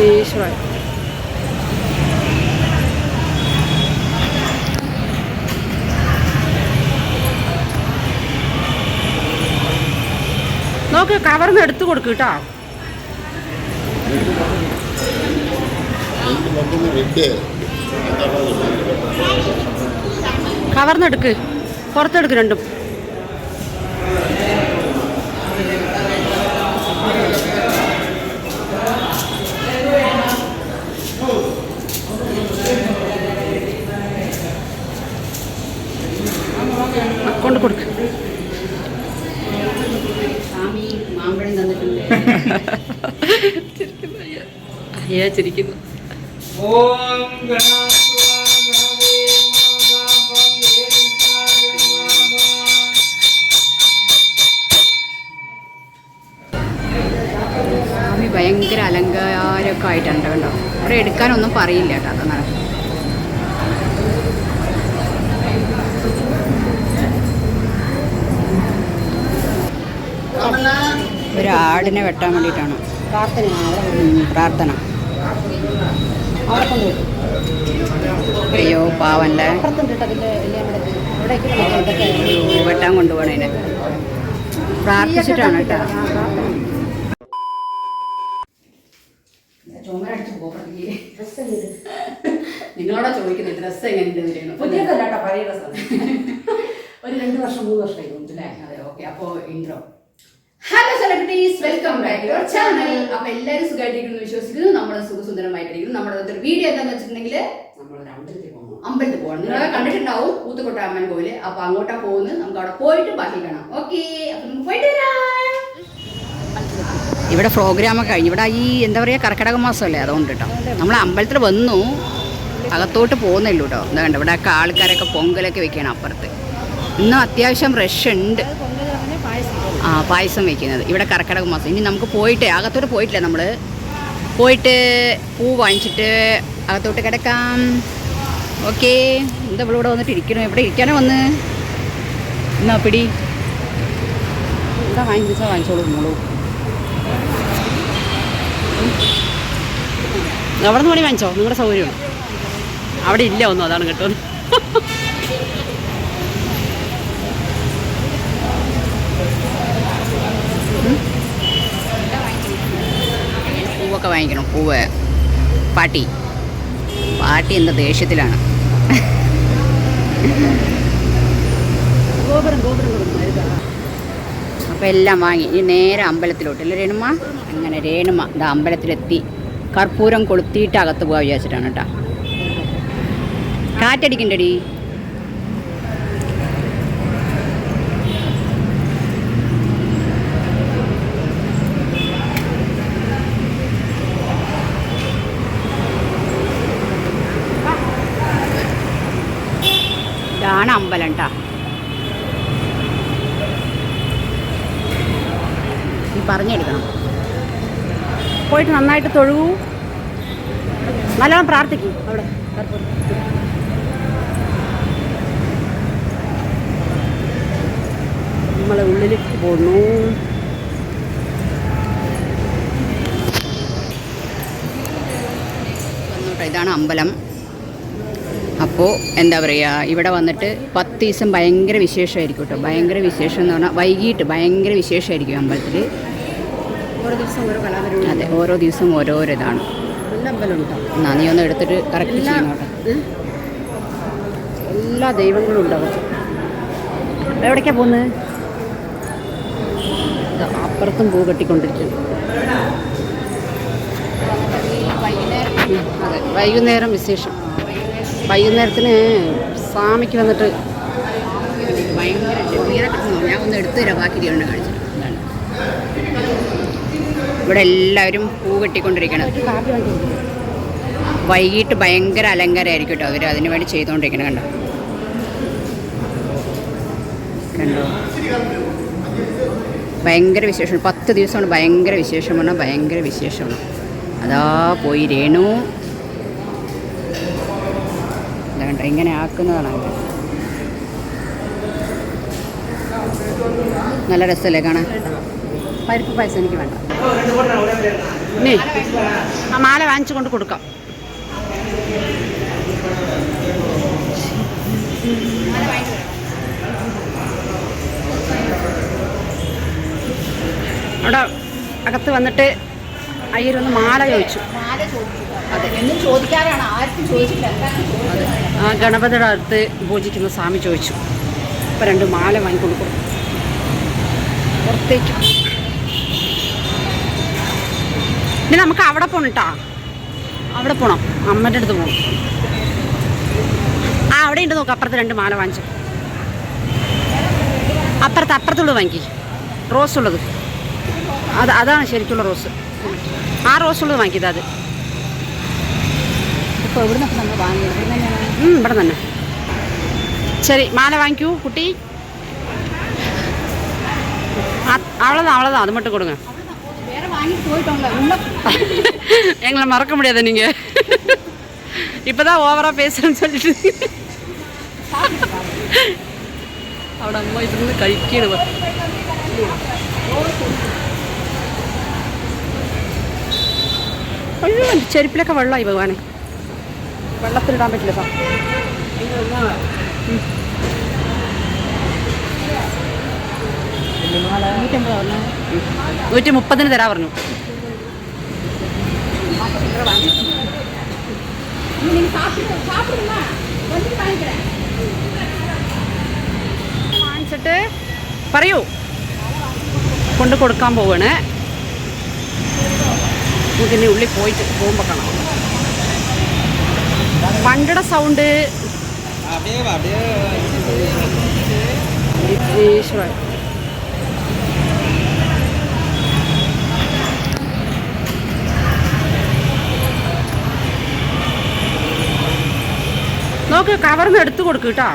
ഈശ്വരൻ. നോക്ക്, കവർന്ന് എടുത്തു കൊടുക്കും കേട്ടോ. കവർന്നെടുക്ക്, പുറത്തെടുക്ക് രണ്ടും. കൊണ്ട് കൊടുക്ക്. അയ്യാ ചിരിക്കുന്നു. സ്വാമി ഭയങ്കര അലങ്കാരമൊക്കെ ആയിട്ടുണ്ട് കേട്ടോ. ഇവിടെ എടുക്കാനൊന്നും പറയില്ല കേട്ടോ. അതാണ് ഒരാടിനെ വെട്ടാൻ വേണ്ടിയിട്ടാണ് പ്രാർത്ഥന. അയ്യോ പാവല്ലേ, വെട്ടാൻ കൊണ്ടുപോകണേനെ പ്രാർത്ഥിച്ചിട്ടാണ് കേട്ടോ. നിങ്ങളോടാ ചോദിക്കുന്നത് ഡ്രസ്സ് എങ്ങനെയുണ്ട്? പുതിയതല്ല കേട്ടോ, പഴയ ഡ്രസ്സാണ്. ഒരു 2 വർഷം 3 വർഷമായി അല്ലേ? അതെ, ഓക്കെ. അപ്പോൾ intro. Hello celebrities, welcome back to your channel. അപ്പോൾ എല്ലാവരും സുഖമായിട്ടിരിക്കുന്നു വിശ്വസിക്കുന്നു. നമ്മൾ സുഖസുന്ദരമായിട്ടിരിക്കുന്നു. നമ്മുടെ വീഡിയോ എന്താണെന്ന് വെച്ചിട്ടുണ്ടെങ്കിൽ നമ്മളൊരു അമ്പലത്തിൽ പോകണം. നിങ്ങളെ കണ്ടിട്ടുണ്ടാവും, കൂത്തുകൊട്ട അമ്മൻ കോവില്. അപ്പോൾ അങ്ങോട്ടാ പോകുന്നത്. നമുക്ക് അവിടെ പോയിട്ട് ബാക്കി കാണാം. ഓക്കെ, അപ്പം നമുക്ക് പോയിട്ട് വരാം. ഇവിടെ പ്രോഗ്രാമൊക്കെ കഴിഞ്ഞു. ഇവിടെ ഈ എന്താ പറയുക, കർക്കിടക മാസമല്ലേ, അതുകൊണ്ട് കേട്ടോ. നമ്മൾ അമ്പലത്തിൽ വന്നു, അകത്തോട്ട് പോകുന്നില്ല കേട്ടോ. എന്താ കണ്ടോ, ഇവിടെ ഒക്കെ ആൾക്കാരൊക്കെ പൊങ്കലൊക്കെ വെക്കണം അപ്പുറത്ത്. ഇന്നും അത്യാവശ്യം റഷ് ഉണ്ട്. പായസം വയ്ക്കുന്നത് ഇവിടെ കർക്കിടക മാസം. ഇനി നമുക്ക് പോയിട്ട് അകത്തോട്ട് പോയിട്ടില്ല. നമ്മൾ പോയിട്ട് പൂ വാങ്ങിച്ചിട്ട് അകത്തോട്ട് കിടക്കാം. ഓക്കെ. എന്താ ഇവിടെ വന്നിട്ട് ഇരിക്കണം? എവിടെ ഇരിക്കാനോ വന്ന് എന്നാ പിടി. എന്താ വാങ്ങിച്ചാൽ വാങ്ങിച്ചോളൂ നിങ്ങളൂ. അവിടെ നിന്ന് മണി വാങ്ങിച്ചോ, നിങ്ങളുടെ സൗകര്യമാണ്. അവിടെ ഇല്ല ഒന്നും, അതാണ് കേട്ടോ. പൂവൊക്കെ വാങ്ങിക്കണം. പൂവ് പാട്ടി എന്താ ദേഷ്യത്തിലാണ്. അപ്പം എല്ലാം വാങ്ങി ഇനി നേരെ അമ്പലത്തിലോട്ട്. അല്ലേ രേണുമ്മ? അങ്ങനെ രേണുമ്മ ഇതാ അമ്പലത്തിലെത്തി. കർപ്പൂരം കൊളുത്തിയിട്ട് അകത്ത് പോകാൻ വിചാരിച്ചിട്ടാണ് കേട്ടോ. കാറ്റടിക്കണ്ടടി. ഇതാണ് അമ്പലം കേട്ടോ. നീ പറഞ്ഞെടുക്കണം. പോയിട്ട് നന്നായിട്ട് തൊഴുകൂ, നല്ലോണം പ്രാർത്ഥിക്കും. അവിടെ നമ്മളെ ഉള്ളിലേക്ക് പോന്നു. ഇതാണ് അമ്പലം. അപ്പോൾ എന്താ പറയുക, ഇവിടെ വന്നിട്ട് 10 ദിവസം ഭയങ്കര വിശേഷമായിരിക്കും കേട്ടോ. ഭയങ്കര വിശേഷം എന്ന് പറഞ്ഞാൽ വൈകിട്ട് ഭയങ്കര വിശേഷമായിരിക്കും അമ്പലത്തിൽ. ഓരോ ദിവസം ഓരോ കലാപരിപാടി. അതെ, ഓരോ ദിവസം ഓരോരോ ഇതാണ്. നല്ല അമ്പലമുണ്ടോ? എന്നാ നീ ഒന്ന് എടുത്തിട്ട് കറക്റ്റ് ചെയ്യണം കേട്ടോ. എല്ലാ ദൈവങ്ങളും ഉണ്ടാവും. എവിടേക്കാണ് പോകുന്നത്? അപ്പുറത്തും പൂ കെട്ടിക്കൊണ്ടിരിക്കുന്നു. അതെ, വൈകുന്നേരം വിശേഷം. വൈകുന്നേരത്തിന് സ്വാമിക്ക് വന്നിട്ട് ഭയങ്കര ഞാൻ ഒന്ന് എടുത്തു തരാം. ബാക്കി രണ്ട് കാണിച്ചിട്ട് ഇവിടെ എല്ലാവരും പൂ കെട്ടിക്കൊണ്ടിരിക്കണം. വൈകിട്ട് ഭയങ്കര അലങ്കാരമായിരിക്കും കേട്ടോ. അവർ അതിനു വേണ്ടി ചെയ്തുകൊണ്ടിരിക്കണം. കണ്ടോ കണ്ടോ ഭയങ്കര വിശേഷം. 10 ദിവസമാണ് ഭയങ്കര വിശേഷമാണ്. ഭയങ്കര വിശേഷമാണ്. അതാ പോയി രേണു. കണ്ടോ ഇങ്ങനെ ആക്കുന്നതാണ്. അങ്ങനെ നല്ല രസമല്ലേ കാണാൻ? പരിപ്പ് പായസം എനിക്ക് വേണ്ട. നീ ആ മാല വാങ്ങിച്ചു കൊണ്ട് കൊടുക്കാം. അവിടെ അകത്ത് വന്നിട്ട് അയ്യരൊന്ന് മാല ചോദിച്ചു. അതെ, എന്നും ചോദിക്കാറാണ്, ആർക്കും ചോദിച്ചില്ല. ആ ഗണപതിയുടെ അടുത്ത് പൂജിക്കുന്ന സ്വാമി ചോദിച്ചു. അപ്പോൾ 2 മാല വാങ്ങിക്കൊടുക്കും പുറത്തേക്ക്. ഇനി നമുക്ക് അവിടെ പോകണം കേട്ടോ, അവിടെ പോകണം, അമ്മൻ്റെ അടുത്ത് പോകണം. ആ അവിടെ ഉണ്ട് നോക്കാം, അപ്പുറത്ത് 2 മാല വാങ്ങിച്ചു. അപ്പുറത്തുള്ളത് വാങ്ങി, റോസ് ഉള്ളത്. അതാണ് ശരിക്കുള്ള റോസ്. ആ റോസ് ഉള്ളത് വാങ്ങിയത്. അത് ഇപ്പോൾ ഇവിടെ നിന്നൊക്കെ നമ്മൾ വാങ്ങിയത് ഇവിടെ തന്നെ. ശരി, മാല വാങ്ങിക്കൂ കുട്ടി. അവളതാ അത് மட்டும் കൊടുங்க. വേറെ വാങ്ങിട്ട് പോയിട്ടുണ്ടോ? எங்களை மறக்க முடியாது நீங்க. இப்போதான் ஓவரா பேசுறேன்னு சொல்லிட்டு അവിടെ അമ്മ ഇരുന്ന് കഴിക്കണ. അയ്യോ, ചെരുപ്പിലൊക്കെ വെള്ളമായി ഭഗവാനെ. വെള്ളത്തിലിടാൻ പറ്റില്ല. 130 തരാ പറഞ്ഞു. വാങ്ങിച്ചിട്ട് പറയൂ, കൊണ്ട് കൊടുക്കാൻ പോവാണ്. നമുക്കിനി ഉള്ളിൽ പോയിട്ട് പോകുമ്പോൾ കാണാം. വണ്ടിയുടെ സൗണ്ട്. നോക്ക്, കവർന്ന് എടുത്തു കൊടുക്ക് കേട്ടോ.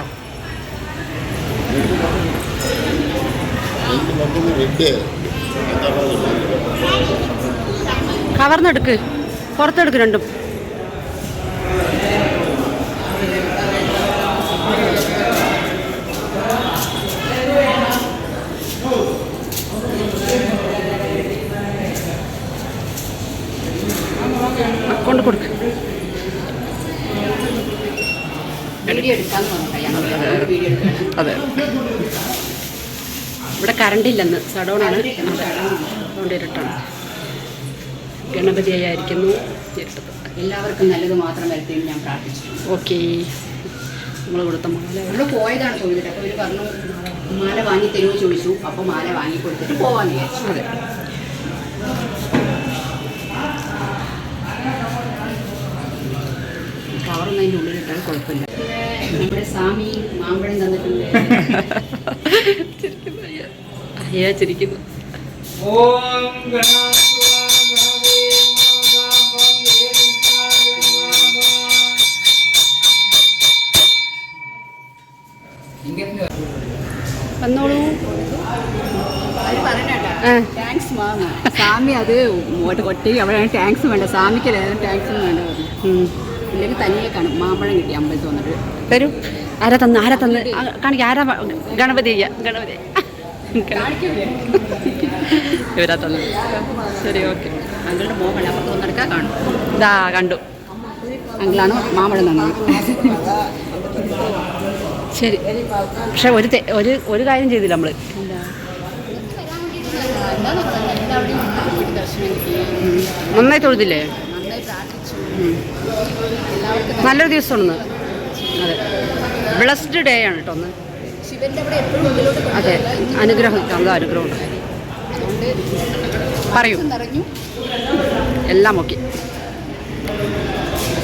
കവർന്നെടുക്ക്, പുറത്തെടുക്ക് 2. കൊണ്ട് കൊടുക്ക്. അതെ, ഇവിടെ കറണ്ട് ഇല്ലെന്ന്, സഡൗണാണ്. അതുകൊണ്ട് ഇരുട്ടാണ്. ഗണപതിയായിരിക്കുന്നു. എല്ലാവർക്കും നല്ലത് മാത്രം വരട്ടെ ഞാൻ പ്രാർത്ഥിച്ചു. ഓക്കെ, നമ്മൾ കൊടുത്ത മാല നമ്മൾ പോയതാണ് ചോദിച്ചിട്ട്. അപ്പോൾ ഇവർ പറഞ്ഞു മാല വാങ്ങി തരുമോ ചോദിച്ചു. അപ്പോൾ മാല വാങ്ങി കൊടുത്തിട്ട് പോവാന്ന് വിചാരിച്ചു. അതെ, കവറൊന്നും അതിൻ്റെ ഉള്ളിലിട്ടാൽ കുഴപ്പമില്ല. നമ്മുടെ സ്വാമി മാമ്പഴം തന്നിട്ടുണ്ട്. അയ്യാ ചിരിക്കുന്നു. വന്നോളൂ. അവർ പറഞ്ഞേട്ടാ, താങ്ക്സ് മാമ. സ്വാമി അത് ഒറ്റയ്ക്ക് അവിടെയാണ് ടാങ്ക്സ് വേണ്ട, സ്വാമിക്കല്ലേ ടാങ്ക്സും വേണ്ട പറഞ്ഞു. ഇല്ലെങ്കിൽ തനിയെ കാണും. മാമ്പഴം കിട്ടി അമ്പലത്തിൽ വന്നിട്ട്. തരൂ. ആരാ തന്ന് കാണിക്ക. ആരാ? ഗണപതി. ഇവരാ തന്നു. ശരി, ഓക്കെ. അങ്ങളുടെ മോഹൻ അപ്പുറത്ത് വന്നെടുക്കാൻ കാണും. ഇതാ കണ്ടു. അങ്കിളാണ് മാമ്പഴം തന്നത്. ശരി, പക്ഷെ ഒരു കാര്യം ചെയ്തില്ല നമ്മൾ. നന്നായി തൊഴുതില്ലേ? നല്ലൊരു ദിവസമാണെന്ന്. അതെ, ബ്ലസ്ഡ് ഡേ ആണ് കേട്ടോ ഒന്ന്. അതെ, അനുഗ്രഹം. അനുഗ്രഹമുണ്ട്. പറയൂ. എല്ലാം ഓക്കെ.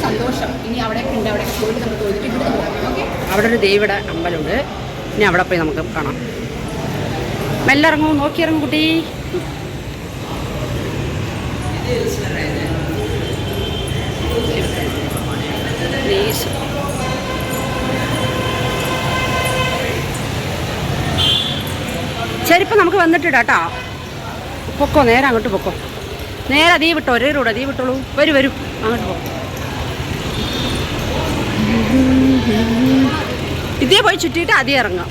സന്തോഷം. ഇനി അവിടെ പോയിട്ട് നമുക്ക് പോയിട്ട് ഇവിടെ പോകാം. ഓക്കെ. അവിടെ ഒരു ദേവിയുടെ അമ്പലമുണ്ട്. ഇനി അവിടെ പോയി നമുക്ക് കാണാം. മെല്ലെ ഇറങ്ങും, നോക്കി ഇറങ്ങും കുട്ടി. ചെരുപ്പ് നമുക്ക് വന്നിട്ടിടാ കേട്ടോ. പൊക്കോ, നേരെ അങ്ങോട്ട് പൊക്കോ. നേരെ തീ വിട്ടോ, ഒരേ റോഡ് തീ വിട്ടോളൂ. വരൂ അങ്ങോട്ട് പോ. ഇതേ പോയി ചുറ്റിയിട്ട് അതേ ഇറങ്ങാം.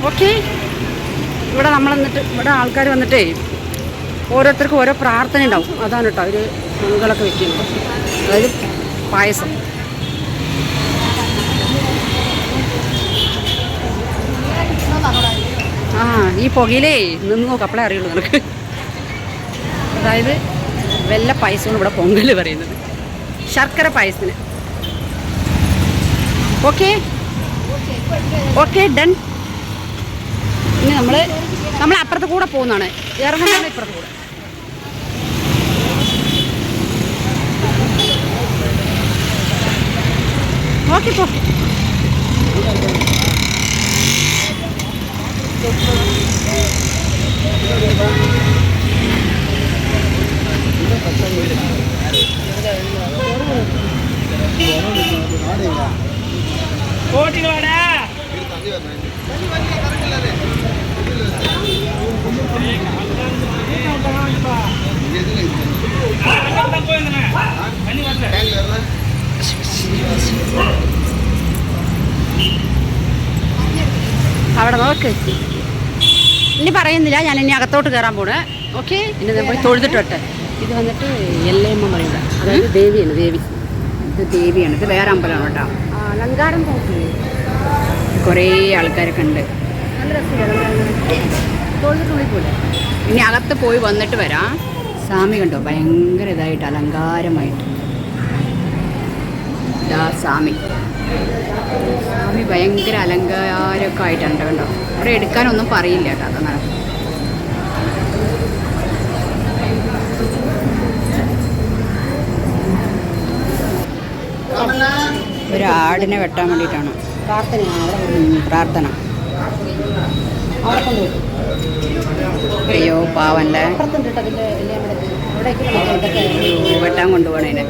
ഓക്കെ. ഇവിടെ നമ്മൾ വന്നിട്ട്, ഇവിടെ ആൾക്കാർ വന്നിട്ടേ ഓരോരുത്തർക്കും ഓരോ പ്രാർത്ഥന ഉണ്ടാവും. അതാണ് കേട്ടോ അവർ മംഗളൊക്കെ വെക്കുന്നത്. അതായത് പായസം. ആ ഈ പുകയിലേ നിന്ന് നോക്ക്, അപ്പോഴേ അറിയുള്ളൂ നിനക്ക്. അതായത് വെള്ള പായസമാണ് ഇവിടെ പൊങ്കൽ പറയുന്നത്, ശർക്കര പായസത്തിന്. Okay okay done. ഇനി നമ്മൾ അപ്പുറത്ത് കൂടെ പോകുന്നതാണ്, ഇറങ്ങുന്നതാണ് ഇപ്പുറത്ത് കൂടെ. ഓക്കെ പോ. അവിടെ നോക്ക്. ഇനി പറയുന്നില്ല, ഞാൻ ഇനി അകത്തോട്ട് കയറാൻ പോണേ. ഓക്കെ, ഇനി നമ്മൾ തൊഴുതിട്ടോട്ടെ. ഇത് വന്നിട്ട് എല്ലയമ്മ പറയുക, അതായത് ദേവിയാണ്. ഇത് ദേവിയാണ്. ഇത് വേറെ അമ്പലമാണ് കേട്ടോ. അലങ്കാരം കുറേ ആൾക്കാരൊക്കെ ഉണ്ട്. നല്ല തൊഴുതിട്ടുള്ളിൽ പോലെ. ഇനി അകത്ത് പോയി വന്നിട്ട് വരാം. സ്വാമി കണ്ടോ, ഭയങ്കര ഇതായിട്ട് അലങ്കാരമായിട്ട്. സ്വാമി ഭയങ്കര അലങ്കാരമൊക്കെ ആയിട്ടുണ്ട് കണ്ടോ. ഇവിടെ എടുക്കാനൊന്നും പറയില്ല കേട്ടോ, അതാണ്. ഒരു ആടിനെ വെട്ടാൻ വേണ്ടിയിട്ടാണ് പ്രാർത്ഥന. അയ്യോ പാവല്ലേ, വെട്ടാൻ കൊണ്ടുപോകണേനെ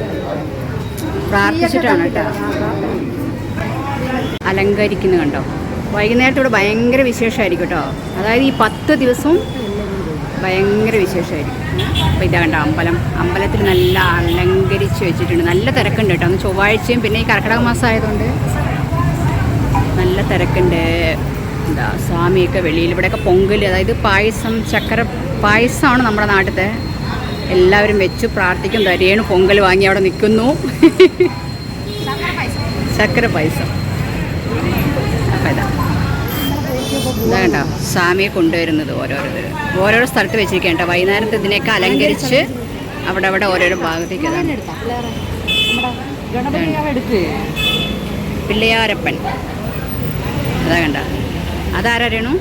പ്രാർത്ഥിച്ചിട്ടാണ് കേട്ടോ അലങ്കരിക്കുന്നത് കണ്ടോ. വൈകുന്നേരത്ത് ഇവിടെ ഭയങ്കര വിശേഷമായിരിക്കും കേട്ടോ. അതായത് ഈ 10 ദിവസവും ഭയങ്കര വിശേഷമായിരിക്കും. അപ്പോൾ ഇതാ കണ്ടോ അമ്പലത്തിൽ നല്ല അലങ്കരിച്ച് വെച്ചിട്ടുണ്ട്. നല്ല തിരക്കുണ്ട് കേട്ടോ. അന്ന് ചൊവ്വാഴ്ചയും പിന്നെ ഈ കർക്കിടക മാസം ആയതുകൊണ്ട് നല്ല തിരക്കുണ്ട്. എന്താ സ്വാമിയൊക്കെ വെളിയിൽ. ഇവിടെയൊക്കെ പൊങ്കൽ, അതായത് പായസം, ചക്കര പായസമാണ് നമ്മുടെ നാട്ടിലത്തെ. എല്ലാവരും വെച്ച് പ്രാർത്ഥിക്കും. രേണു പൊങ്കൽ വാങ്ങി അവിടെ നിൽക്കുന്നു. ചക്കര പായസം. അപ്പം ഇതാ കണ്ടോ സ്വാമിയെ കൊണ്ടുവരുന്നത് ഓരോരോ സ്ഥലത്ത് വെച്ചിരിക്കുക കേട്ടോ. വൈകുന്നേരത്തെ ഇതിനെയൊക്കെ അലങ്കരിച്ച് അവിടെ ഓരോരോ ഭാഗത്തേക്ക്. അതാണ് പിള്ളയാരപ്പൻ. അതാ കണ്ട, അതാരാ രേണു?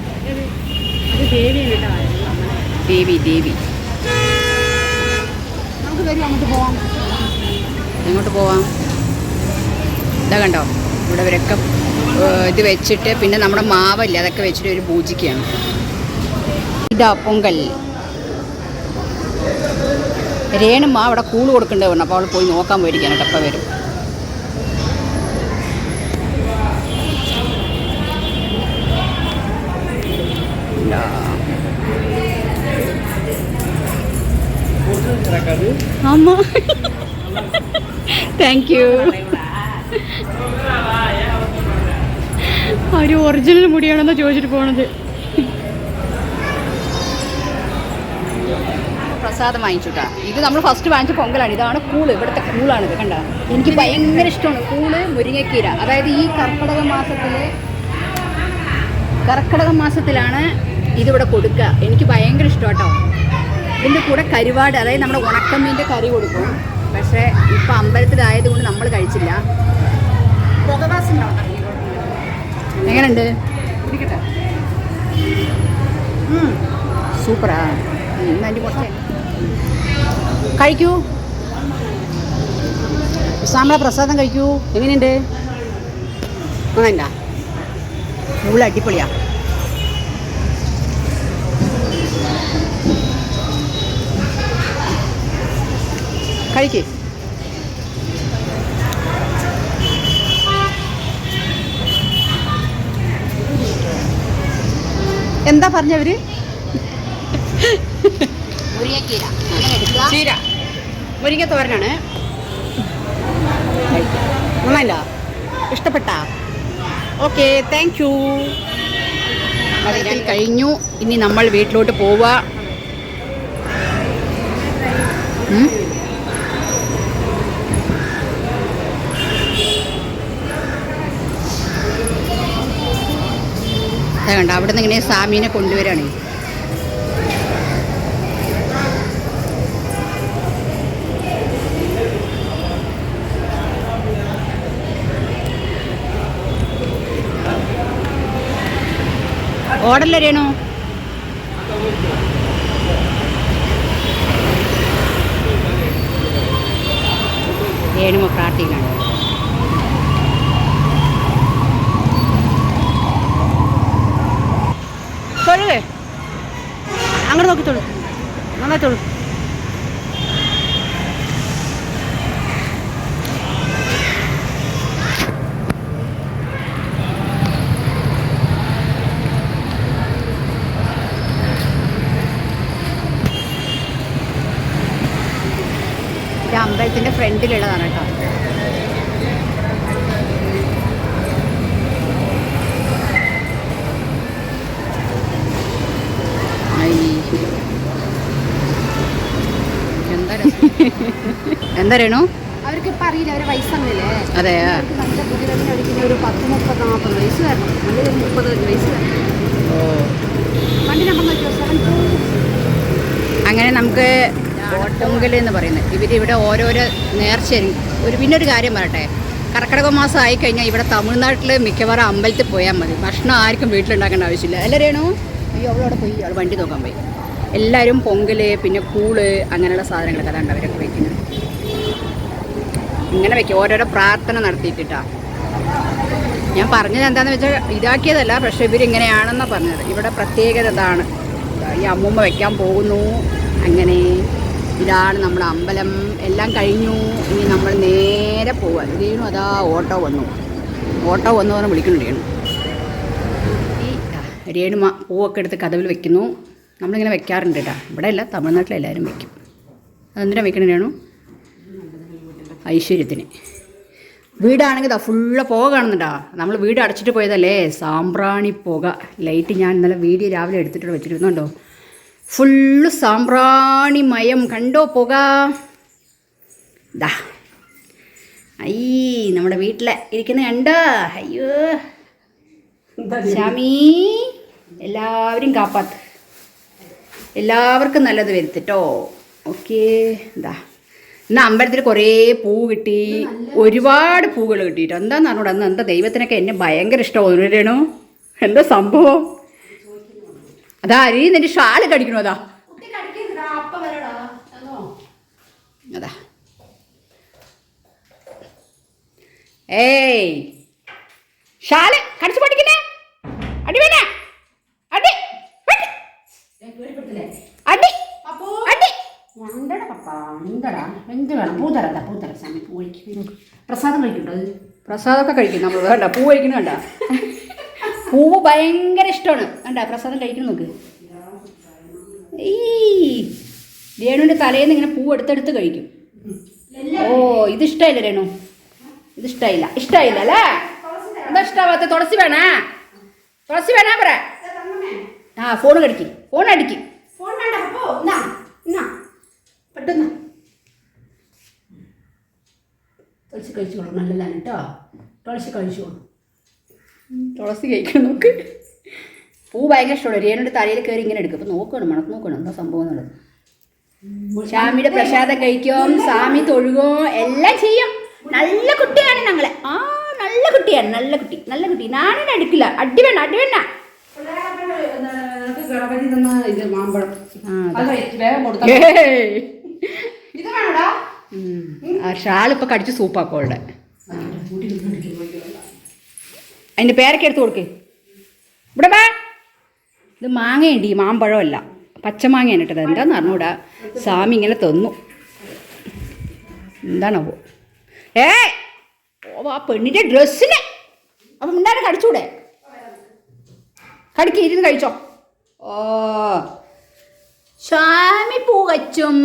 ദേവി. എങ്ങോട്ട് പോവാം? ഇതാ കണ്ടോ, ഇവിടെ ഇവരൊക്കെ ഇത് വെച്ചിട്ട് പിന്നെ നമ്മുടെ മാവല്ല അതൊക്കെ വെച്ചിട്ട് ഒരു പൂജിക്കുകയാണ്. ഇതാ പൊങ്കൽ. രേണുമ്മ അവിടെ കൂള് കൊടുക്കേണ്ടത് പറഞ്ഞു. അപ്പോൾ അവൾ പോയി നോക്കാൻ പോയിരിക്കാൻ കേട്ടോ. അപ്പം വരും. അമ്മ താങ്ക് യു. ഒരു ഒറിജിനൽ മുടിയാണെന്നാ ചോദിച്ചിട്ട് പോണത്. പ്രസാദം വാങ്ങിച്ചുട്ടാ. ഇത് നമ്മൾ ഫസ്റ്റ് വാങ്ങിച്ച പൊങ്കലാണ്. ഇതാണ് കൂള്. ഇവിടുത്തെ കൂളാണിത് കണ്ട. എനിക്ക് ഭയങ്കര ഇഷ്ടമാണ് കൂള്, മുരിങ്ങക്കീര. അതായത് ഈ കർക്കിടക മാസത്തിലാണ് ഇതിവിടെ കൊടുക്കുക. എനിക്ക് ഭയങ്കര ഇഷ്ടം കേട്ടോ. ഇതിൻ്റെ കൂടെ കരുവാട്, അതായത് നമ്മുടെ ഉണക്കമ്മീൻ്റെ കറി കൊടുക്കും. പക്ഷേ ഇപ്പം അമ്പലത്തിലായതുകൊണ്ട് നമ്മൾ കഴിച്ചില്ല. എങ്ങനെയുണ്ട്? സൂപ്പറാ. അതിൻ്റെ കുറച്ച് കഴിക്കൂ. സാമ്പാ പ്രസാദം കഴിക്കൂ. എങ്ങനെയുണ്ട്? അങ്ങനെയല്ല, ഫുൾ അടിപൊളിയാ. കഴിക്കേ. എന്താ പറഞ്ഞവര്? ചീര മുരിങ്ങ തോരനാണ്. നന്നല്ല, ഇഷ്ടപ്പെട്ടാ? Okay, thank you. കഴിഞ്ഞു. ഇനി നമ്മൾ വീട്ടിലോട്ട് പോവുക. കണ്ട അവിടെ നിന്ന് ഇങ്ങനെ സ്വാമീനെ കൊണ്ടുവരാണ്. ഓടല്ലേ രേണു? രേണുമ പ്രാർത്ഥിക്കണം. തൊഴുകേ അങ്ങനെ നോക്കി തൊഴു, നന്നായി തൊഴു. ഇത് അമ്പലത്തിൻ്റെ ഫ്രണ്ടിലുള്ളതാണ് കേട്ടോ. എന്താ രേണു? അവർക്ക് ഇപ്പം അറിയില്ല, അവരെ വയസ്സല്ലേ. അതെ, നല്ല പുതിയ ഒരിക്കലും ഒരു 10, 30, 40 വയസ്സ് വരണം. നല്ലൊരു 30 വയസ്സ് വരണം. വണ്ടി നമ്പർ നോക്കിയോ? 7. അങ്ങനെ നമുക്ക് പൊങ്കൽ എന്ന് പറയുന്നത് ഇവരിവിടെ ഓരോരോ നേർച്ച. പിന്നെ ഒരു കാര്യം പറയട്ടെ, കർക്കിടക മാസം ആയിക്കഴിഞ്ഞാൽ ഇവിടെ തമിഴ്നാട്ടിൽ മിക്കവാറും അമ്പലത്തിൽ പോയാൽ മതി. ഭക്ഷണം ആർക്കും വീട്ടിലുണ്ടാക്കേണ്ട ആവശ്യമില്ല. എല്ലാവരും അയ്യോ അവളവിടെ പോയി, അവൾ വണ്ടി നോക്കാൻ പോയി. എല്ലാവരും പൊങ്കൽ, പിന്നെ കൂള്, അങ്ങനെയുള്ള സാധനങ്ങളൊക്കെ അതാണ്ട് അവരൊക്കെ വയ്ക്കുന്നത്. ഇങ്ങനെ വയ്ക്കും, ഓരോരോ പ്രാർത്ഥന നടത്തിയിട്ടാ. ഞാൻ പറഞ്ഞത് എന്താണെന്ന് വെച്ചാൽ ഇതാക്കിയതല്ല, പക്ഷേ ഇവരിങ്ങനെയാണെന്നാണ് പറഞ്ഞത്. ഇവിടെ പ്രത്യേകത ഇതാണ്. ഈ അമ്മൂമ്മ വയ്ക്കാൻ പോകുന്നു. അങ്ങനെ ഇതാണ് നമ്മുടെ അമ്പലം. എല്ലാം കഴിഞ്ഞു. ഇനി നമ്മൾ നേരെ പോവുക. രേണു അതാ ഓട്ടോ വന്നു പറഞ്ഞ് വിളിക്കുന്നു രേണു. ഈ രേണുമ പൂവൊക്കെ എടുത്ത് കതവിൽ വെക്കുന്നു. നമ്മളിങ്ങനെ വെക്കാറുണ്ട് കേട്ടോ. ഇവിടെ അല്ല, തമിഴ്നാട്ടിലെല്ലാവരും വെക്കും. അതെന്തിനാണ് വെക്കണേ രേണു? ഐശ്വര്യത്തിന്. വീടാണെങ്കിൽ ഫുള്ള് പുക കാണുന്നുണ്ടാ. നമ്മൾ വീട് അടച്ചിട്ട് പോയതല്ലേ, സാമ്പ്രാണി പുക. ലൈറ്റ് ഞാൻ ഇന്നലെ വീഡിയോ രാവിലെ എടുത്തിട്ട് വെച്ചിരുന്നുണ്ടോ, ഫുള്ള് സാമ്പ്രാണിമയം. കണ്ടോ പുക? ദാ നമ്മുടെ വീട്ടിലെ ഇരിക്കുന്ന കണ്ടോ? അയ്യോ സ്വാമി, എല്ലാവരും കാപ്പാത്ത്, എല്ലാവർക്കും നല്ലത് വരുത്തിട്ടോ. ഓക്കേ. എന്താ ഇന്ന് അമ്പലത്തിൽ കുറേ പൂ കിട്ടി, ഒരുപാട് പൂകൾ കിട്ടിയിട്ടോ. എന്താന്ന് പറഞ്ഞോട് അന്ന് എന്താ ദൈവത്തിനൊക്കെ എന്നെ ഭയങ്കര ഇഷ്ടമായിരുന്നു രേണു. എന്താ സംഭവം? അതാ അരി നിന്റെ ഷാള് കടിക്കണോ? അതാ അതാ ഏയ് ഷാള് കടിച്ചു പഠിക്കുന്നേ. അടി വേണ അടി അടി അടി. എന്താടാ പപ്പ, എന്താടാ എന്ത് വേണം? പൂതറ പൂതറ സ്വാമി പൂ കഴിക്കും. പ്രസാദം കഴിക്കണ്ടോ? പ്രസാദമൊക്കെ കഴിക്കും നമ്മൾ. വേണ്ട പൂ കഴിക്കുന്നു. വേണ്ട പൂവ് ഭയങ്കര ഇഷ്ടമാണ്. വേണ്ട പ്രസാദം കഴിക്കുന്നു. നോക്ക്, ഈ രേണുവിൻ്റെ തലേന്ന് ഇങ്ങനെ പൂ എടുത്തെടുത്ത് കഴിക്കും. ഓ ഇതിഷ്ടമായില്ല രേണു, ഇതിഷ്ടമായില്ല. ഇഷ്ടമായില്ല അല്ലേ? എന്താ ഇഷ്ടമാവാത്ത? തുളസി വേണേ? തുളസി വേണേ പറ. ആ ഫോൺ കടിക്ക്, ഫോൺ അടിക്ക്. ഫോൺ വേണ്ട പപ്പോ, പെട്ടെന്ന് തുളസി കഴിച്ചോളൂ. നല്ലതാണ് കേട്ടോ, തുളസി കഴിച്ചോളൂ. തുളസി കഴിക്കണം. നോക്ക്, പൂ ഭയങ്കര ഇഷ്ടമാണ്. രേണുവിൻ്റെ തലയിൽ കയറി ഇങ്ങനെ എടുക്കും. അപ്പം നോക്കണം, മണത്ത് നോക്കണം എന്താ സംഭവം എന്നുള്ളത്. സ്വാമിയുടെ പ്രസാദം കഴിക്കും, സ്വാമി തൊഴുകോ, എല്ലാം ചെയ്യും. നല്ല കുട്ടിയാണ് ഞങ്ങളെ. നല്ല കുട്ടിയാണ്, നല്ല കുട്ടി, നല്ല കുട്ടി. ഞാനും അടുക്കില്ല. അടി വേണ്ട, അടി വേണ്ട. ഗണപതി തന്ന ഇത് മാമ്പഴം ഇത് വേണോടാ. ഷാളിപ്പോൾ കടിച്ച് സൂപ്പാക്കോളുടെ. അതിൻ്റെ പേരൊക്കെ എടുത്ത് കൊടുക്ക്. ഇവിടെ വാ. ഇത് മാങ്ങയുണ്ട്, ഈ മാമ്പഴമല്ല, പച്ചമാങ്ങയാണ് ഇട്ടത്. എന്താണെന്ന് അറിഞ്ഞൂടാ. സ്വാമി ഇങ്ങനെ തന്നു. എന്താണോ ആ പെണ്ണിൻ്റെ ഡ്രസ്സിന് അപ്പം ഉണ്ടാലും കടിച്ചൂടെ? കടിക്ക്, ഇരുന്ന് കഴിച്ചോ. ഓ സ്വാമി പൂ വച്ചും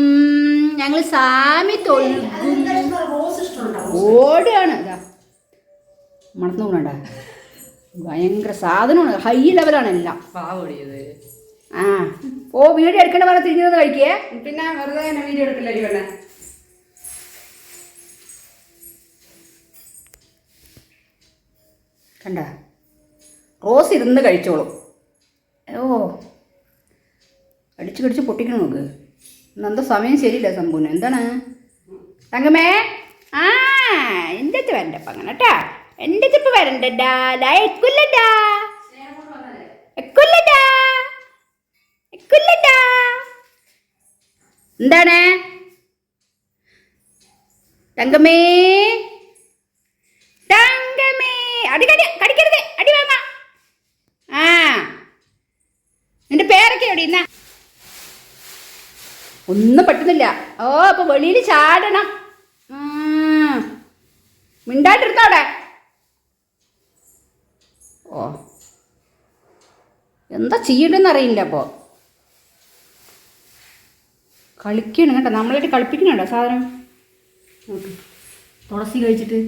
ഞങ്ങൾ സ്വാമി തൊഴുകും. ഓടുകയാണ്. ഇതാ മണത്ത് നോക്കണ്ട, ഭയങ്കര സാധനമാണ്. ഹൈ ലെവലാണ് എല്ലാം. ആ ഓ വീഡിയോ എടുക്കേണ്ട പോലെ തിരിഞ്ഞത് കഴിക്കേ. പിന്നെ വെറുതെ തന്നെ വീഡിയോ എടുക്കില്ലടി വേണേ. കണ്ട റോസ് ഇരുന്ന് കഴിച്ചോളും. ഓ കടിച്ച് കടിച്ച് പൊട്ടിക്കണം നോക്ക്. ഇന്നെന്താ സമയം ശരിയില്ല സംഭവം. എന്താണ് തങ്കമ്മേ? ആ എൻ്റെ അടുത്ത് വരണ്ടപ്പം അങ്ങനെ കേട്ടാ. എൻ്റെ അടുത്ത് ഇപ്പം വരണ്ടടാ. എക്കുല്ലടാ എക്കുല്ലടാ എക്കുല്ലടാ. എന്താണ് തങ്കമ്മേ? തങ്കമ്മേ അടി കടിക്കരുത്, അടി വാങ്ങ. ആ നിന്റെ പേരൊക്കെ എവിടെ ഇന്ന? ഒന്നും പറ്റുന്നില്ല. ഓ അപ്പൊ വെളിയിൽ ചാടണം. മിണ്ടായിട്ടിരുന്നോടെ. ഓ എന്താ ചെയ്യണ്ടെന്ന് അറിയില്ല. അപ്പോൾ കളിക്കണം കേട്ടോ, നമ്മളായിട്ട് കളിപ്പിക്കണുണ്ടോ സാധനം. തുളസി കഴിച്ചിട്ട്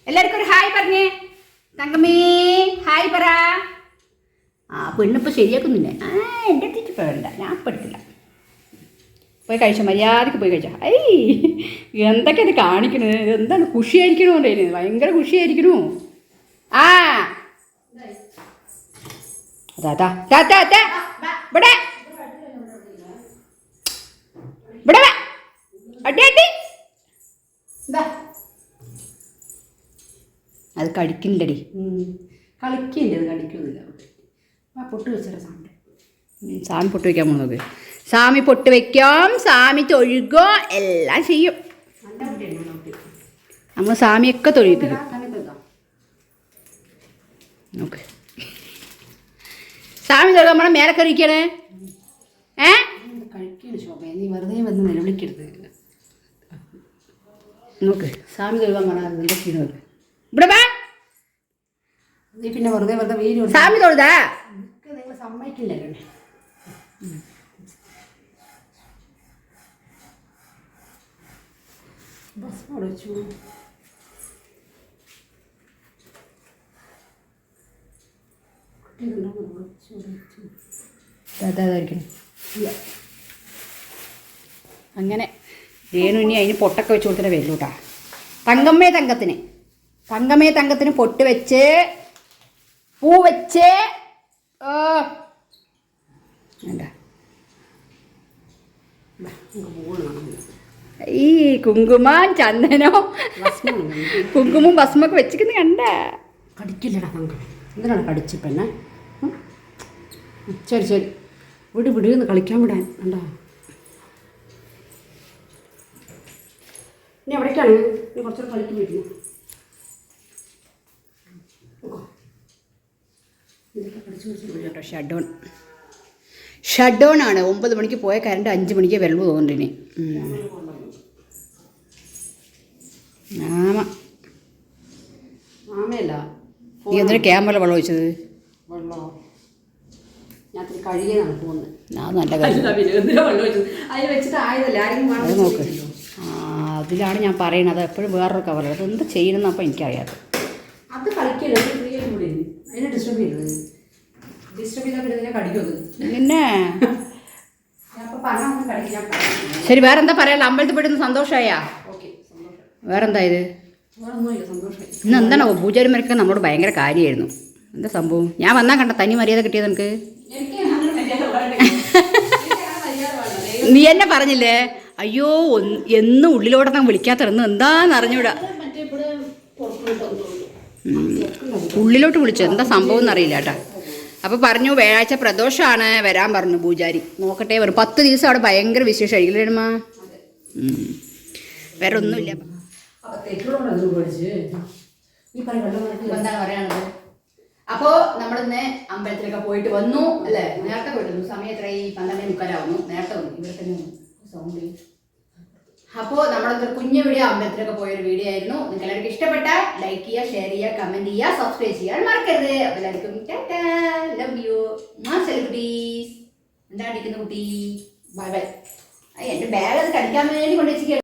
എല്ലാവർക്കും ഒരു ഹായ് പറഞ്ഞേ. തങ്കമ്മേ ഹായ് പറ. ആ പെണ്ണിപ്പോൾ ശരിയാക്കുന്നില്ല. ആ എൻ്റെ അടുത്തിട്ട് വേണ്ട, ഞാൻ ഇപ്പം എടുക്കില്ല. പോയി കഴിച്ചോ, മര്യാദക്ക് പോയി കഴിച്ചോ. എന്തൊക്കെ ഇത് കാണിക്കണത്? എന്താണ് ഖുഷിയായിരിക്കണോ? അതിന് ഭയങ്കര ഖുഷിയായിരിക്കണു. ആ അതാ ഇവിടെ ഇവിടെ അടി അടി. അത് കടിക്കുന്നില്ലടി. കളിക്കുന്നുണ്ട്, കടിക്കുന്നില്ല. ആ പൊട്ട് വെച്ചിട്ട് സൗണ്ട്. സാമി പൊട്ട് വയ്ക്കാൻ പോകുന്നത്. സാമി പൊട്ട് വയ്ക്കാം, സാമി തൊഴുകോ, എല്ലാം ചെയ്യും. നമ്മൾ സാമിയൊക്കെ തൊഴിപ്പിക്കും. നോക്ക് സാമി തൊഴുക നമ്മളെ മേലെ കറിയിക്കണേ. കഴിക്കാണ് ശോഭ, നീ വെറുതെ വന്ന് നിലവിളിക്കരുത്. നോക്ക് സാമി തൊഴുകാൻ കാണാതെ എന്തൊക്കെയാണ് നോക്ക്. ഇവിടെ വാ. നീ പിന്നെ വെറുതെ വീഡിയോ സാമി തൊഴുതാ നിങ്ങൾ സമ്മതിക്കില്ലല്ലോ. ബസ് ഓടിച്ചു. അങ്ങനെ രേണു ഇനി അതിന് പൊട്ടൊക്കെ വെച്ച് കൊടുത്തിട്ട് വരും കേട്ടാ. തങ്കമ്മേ തങ്കത്തിന് പൊട്ട് വെച്ച് പൂ വെച്ച് വേണ്ട. ഈ കുങ്കുമം ചന്ദനോ കുങ്കുമം ഭസ്മൊക്കെ വെച്ചിരിക്കുന്നത് കണ്ട. കടിക്കില്ലടാ തങ്കം, എന്തിനാണ് കടിച്ച് പെണ്ണെ? ശരി ശരി വിടുന്ന് കളിക്കാൻ വിടാൻ. കണ്ടാ ഇനി എവിടേക്കാണ്? നീ കുറച്ചൊരു കളിക്ക് വീട്ടിൽ ഷട്ട് ഡൗൺ ആണ്. 9 മണിക്ക് പോയ കറണ്ട് 5 മണിക്ക് വരുള്ളൂ തോന്നുന്നുണ്ട് ഇനി. മാമയല്ല നീ എന്തിനാ ക്യാമറ വെള്ളം ഒഴിച്ചത്? വെള്ളോ ഞാൻ കഴുകിയതാണ് പോകുന്നത്. അത് നല്ല കാര്യം. അതിൽ വെച്ചിട്ട് ആയതല്ലേ, ആരെങ്കിലും അത് നോക്ക്. അതിലാണ് ഞാൻ പറയണത്. എപ്പോഴും വേറൊരു കവർ. അതെന്ത് ചെയ്യണമെന്ന് അപ്പം എനിക്കറിയാതെ. അത് കളിക്കല്ലോ, ഫ്രീ ആയി കൂടി അതിനെ ഡിസ്റ്റർബ് ചെയ്തത്. ഡിസ്റ്റർബ് ചെയ്താൽ പിന്നെ നിന്നെ കടിക്കുന്നത്. പിന്നെ ശരി, വേറെന്താ പറയാ? അമ്പലത്തിൽ പോയിട്ട് സന്തോഷമായാ? വേറെന്താ ഇത്? ഇന്ന് എന്താണ് പൂജാരിമാരൊക്കെ നമ്മളോട് ഭയങ്കര കാര്യമായിരുന്നു. എന്താ സംഭവം? ഞാൻ വന്നാൽ കണ്ട തനി മര്യാദ കിട്ടിയത് നിനക്ക്? നീ എന്നെ പറഞ്ഞില്ലേ? അയ്യോ എന്നും ഉള്ളിലോട്ടൊന്നും വിളിക്കാത്തിരുന്നു. എന്താന്ന് അറിഞ്ഞൂടാ. ഉള്ളിലോട്ട് വിളിച്ചു, എന്താ സംഭവം എന്നറിയില്ല കേട്ടാ. അപ്പോൾ പറഞ്ഞു വ്യാഴാഴ്ച പ്രദോഷമാണ്, വരാൻ പറഞ്ഞു പൂജാരി. നോക്കട്ടെ, ഒരു 10 ദിവസം അവിടെ ഭയങ്കര വിശേഷമായിരിക്കും അമ്മ. വേറെ ഒന്നുമില്ല. എന്താണ് പറയാനുള്ളത്? അപ്പോൾ നമ്മളിന്ന് അമ്പലത്തിലൊക്കെ പോയിട്ട് വന്നു അല്ലേ? നേരത്തെ പോയിട്ട് വന്നു. സമയം എത്രയായി? 12:45 നേരത്തെ വന്നു. ഇവിടെ തന്നെ സൗണ്ട്. അപ്പോൾ നമ്മളൊരു കുഞ്ഞു വീഡിയോ അമ്പലത്തിലൊക്കെ പോയൊരു വീഡിയോ ആയിരുന്നു. നിങ്ങൾക്ക് എല്ലാവർക്കും ഇഷ്ടപ്പെട്ടാൽ ലൈക്ക് ചെയ്യുക, ഷെയർ ചെയ്യുക, കമൻറ്റ് ചെയ്യുക, സബ്സ്ക്രൈബ് ചെയ്യാൻ മറക്കരുത്. അപ്പോൾ എല്ലാവർക്കും ടാറ്റാ, ലവ് യു. സെലിബ്രിറ്റീസ് എന്താ അടിക്കുന്ന കുട്ടി? Bye bye. എൻ്റെ ബാഗ് അത് കടിക്കാൻ വേണ്ടി കൊണ്ടുവച്ചിരിക്കുക.